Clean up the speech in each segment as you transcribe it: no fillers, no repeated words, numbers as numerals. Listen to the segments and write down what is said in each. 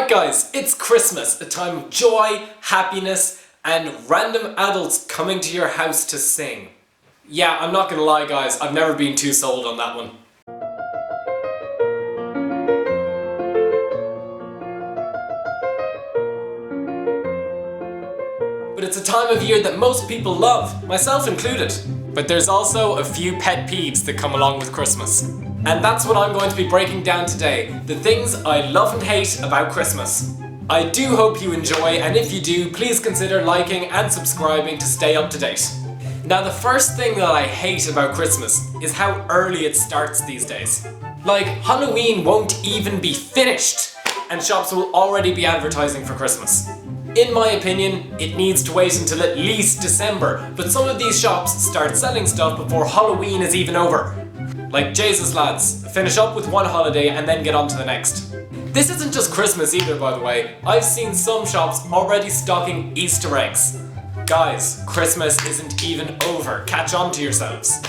Right guys, it's Christmas, a time of joy, happiness, and random adults coming to your house to sing. Yeah, I'm not gonna lie guys, I've never been too sold on that one. But it's a time of year that most people love, myself included. But there's also a few pet peeves that come along with Christmas. And that's what I'm going to be breaking down today, the things I love and hate about Christmas. I do hope you enjoy, and if you do, please consider liking and subscribing to stay up to date. Now the first thing that I hate about Christmas is how early it starts these days. Like, Halloween won't even be finished, and shops will already be advertising for Christmas. In my opinion, it needs to wait until at least December, but some of these shops start selling stuff before Halloween is even over. Like, Jesus lads, finish up with one holiday and then get on to the next. This isn't just Christmas either, by the way. I've seen some shops already stocking Easter eggs. Guys, Christmas isn't even over, catch on to yourselves.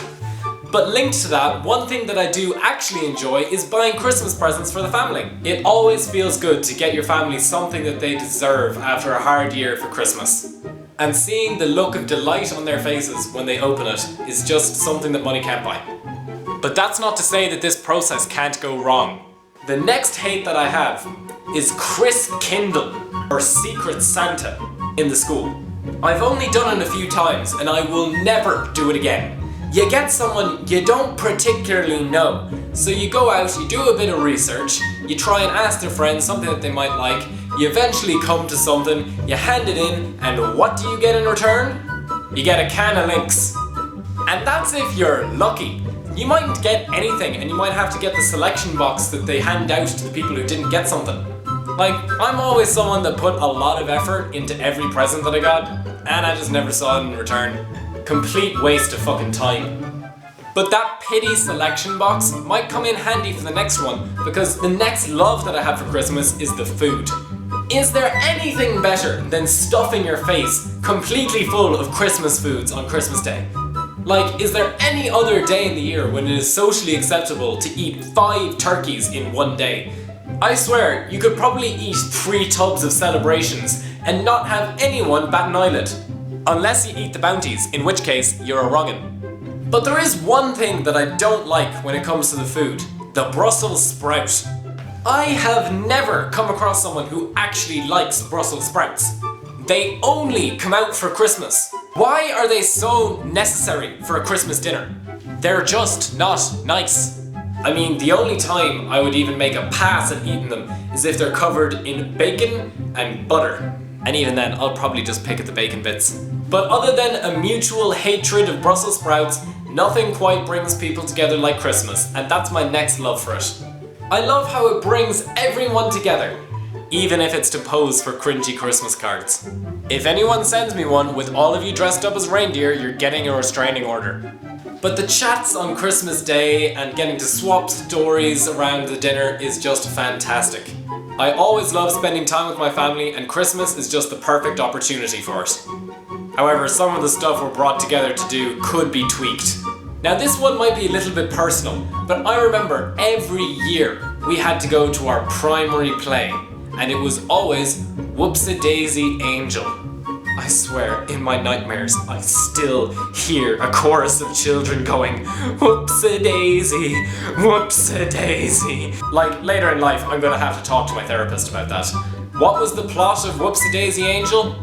But linked to that, one thing that I do actually enjoy is buying Christmas presents for the family. It always feels good to get your family something that they deserve after a hard year for Christmas. And seeing the look of delight on their faces when they open it is just something that money can't buy. But that's not to say that this process can't go wrong. The next hate that I have is Chris Kindle, or Secret Santa, in the school. I've only done it a few times and I will never do it again. You get someone you don't particularly know, so you go out, you do a bit of research, you try and ask their friends something that they might like, you eventually come to something, you hand it in, and what do you get in return? You get a can of Lynx. And that's if you're lucky. You mightn't get anything, and you might have to get the selection box that they hand out to the people who didn't get something. Like, I'm always someone that put a lot of effort into every present that I got, and I just never saw it in return. Complete waste of fucking time. But that pity selection box might come in handy for the next one, because the next love that I have for Christmas is the food. Is there anything better than stuffing your face completely full of Christmas foods on Christmas Day? Like, is there any other day in the year when it is socially acceptable to eat 5 turkeys in one day? I swear, you could probably eat 3 tubs of celebrations and not have anyone bat an eyelid. Unless you eat the bounties, in which case you're a wrong'un. But there is one thing that I don't like when it comes to the food: the Brussels sprout. I have never come across someone who actually likes Brussels sprouts. They only come out for Christmas. Why are they so necessary for a Christmas dinner? They're just not nice. I mean, the only time I would even make a pass at eating them is if they're covered in bacon and butter. And even then, I'll probably just pick at the bacon bits. But other than a mutual hatred of Brussels sprouts, nothing quite brings people together like Christmas, and that's my next love for it. I love how it brings everyone together, even if it's to pose for cringy Christmas cards. If anyone sends me one with all of you dressed up as reindeer, you're getting a restraining order. But the chats on Christmas Day and getting to swap stories around the dinner is just fantastic. I always love spending time with my family, and Christmas is just the perfect opportunity for it. However, some of the stuff we're brought together to do could be tweaked. Now this one might be a little bit personal, but I remember every year we had to go to our primary play, and it was always Whoopsie-Daisy Angel. I swear, in my nightmares, I still hear a chorus of children going, Whoopsie-Daisy, Whoopsie-Daisy. Like, later in life, I'm gonna have to talk to my therapist about that. What was the plot of Whoopsie-Daisy Angel?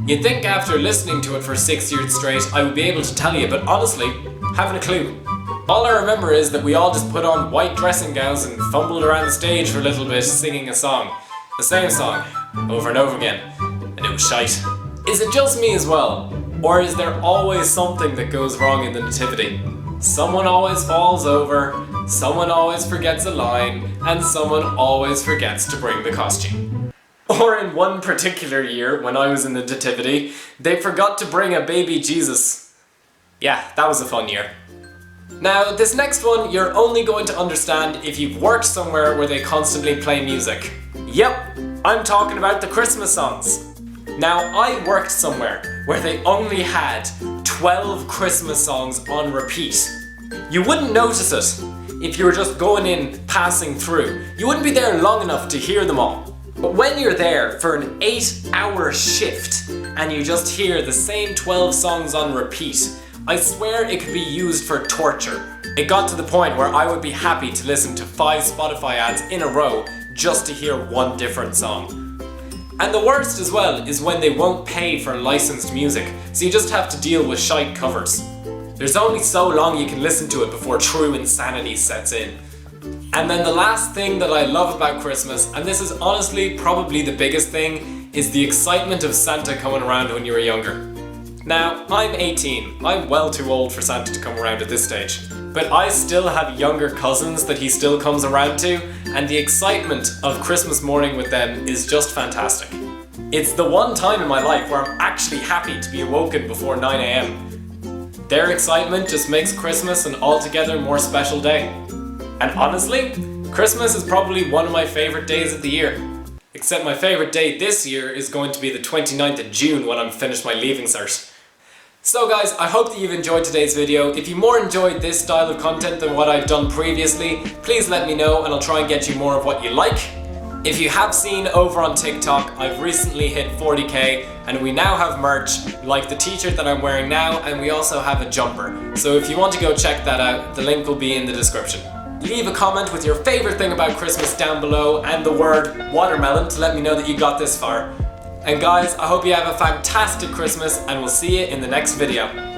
You'd think after listening to it for 6 years straight, I would be able to tell you, but honestly, haven't a clue. All I remember is that we all just put on white dressing gowns and fumbled around the stage for a little bit singing a song. The same song, over and over again, and it was shite. Is it just me as well? Or is there always something that goes wrong in the nativity? Someone always falls over, someone always forgets a line, and someone always forgets to bring the costume. Or in one particular year, when I was in the nativity, they forgot to bring a baby Jesus. Yeah, that was a fun year. Now, this next one you're only going to understand if you've worked somewhere where they constantly play music. Yep, I'm talking about the Christmas songs. Now, I worked somewhere where they only had 12 Christmas songs on repeat. You wouldn't notice it if you were just going in, passing through. You wouldn't be there long enough to hear them all. But when you're there for an 8-hour shift and you just hear the same 12 songs on repeat, I swear it could be used for torture. It got to the point where I would be happy to listen to 5 Spotify ads in a row just to hear one different song. And the worst as well is when they won't pay for licensed music, so you just have to deal with shite covers. There's only so long you can listen to it before true insanity sets in. And then the last thing that I love about Christmas, and this is honestly probably the biggest thing, is the excitement of Santa coming around when you were younger. Now, I'm 18, I'm well too old for Santa to come around at this stage, but I still have younger cousins that he still comes around to, and the excitement of Christmas morning with them is just fantastic. It's the one time in my life where I'm actually happy to be awoken before 9 AM. Their excitement just makes Christmas an altogether more special day. And honestly, Christmas is probably one of my favourite days of the year. Except my favourite day this year is going to be the 29th of June when I'm finished my leaving cert. So guys, I hope that you've enjoyed today's video. If you more enjoyed this style of content than what I've done previously, please let me know and I'll try and get you more of what you like. If you have seen over on TikTok, I've recently hit 40k and we now have merch like the t-shirt that I'm wearing now, and we also have a jumper. So if you want to go check that out, the link will be in the description. Leave a comment with your favourite thing about Christmas down below and the word watermelon to let me know that you got this far. And guys, I hope you have a fantastic Christmas and we'll see you in the next video.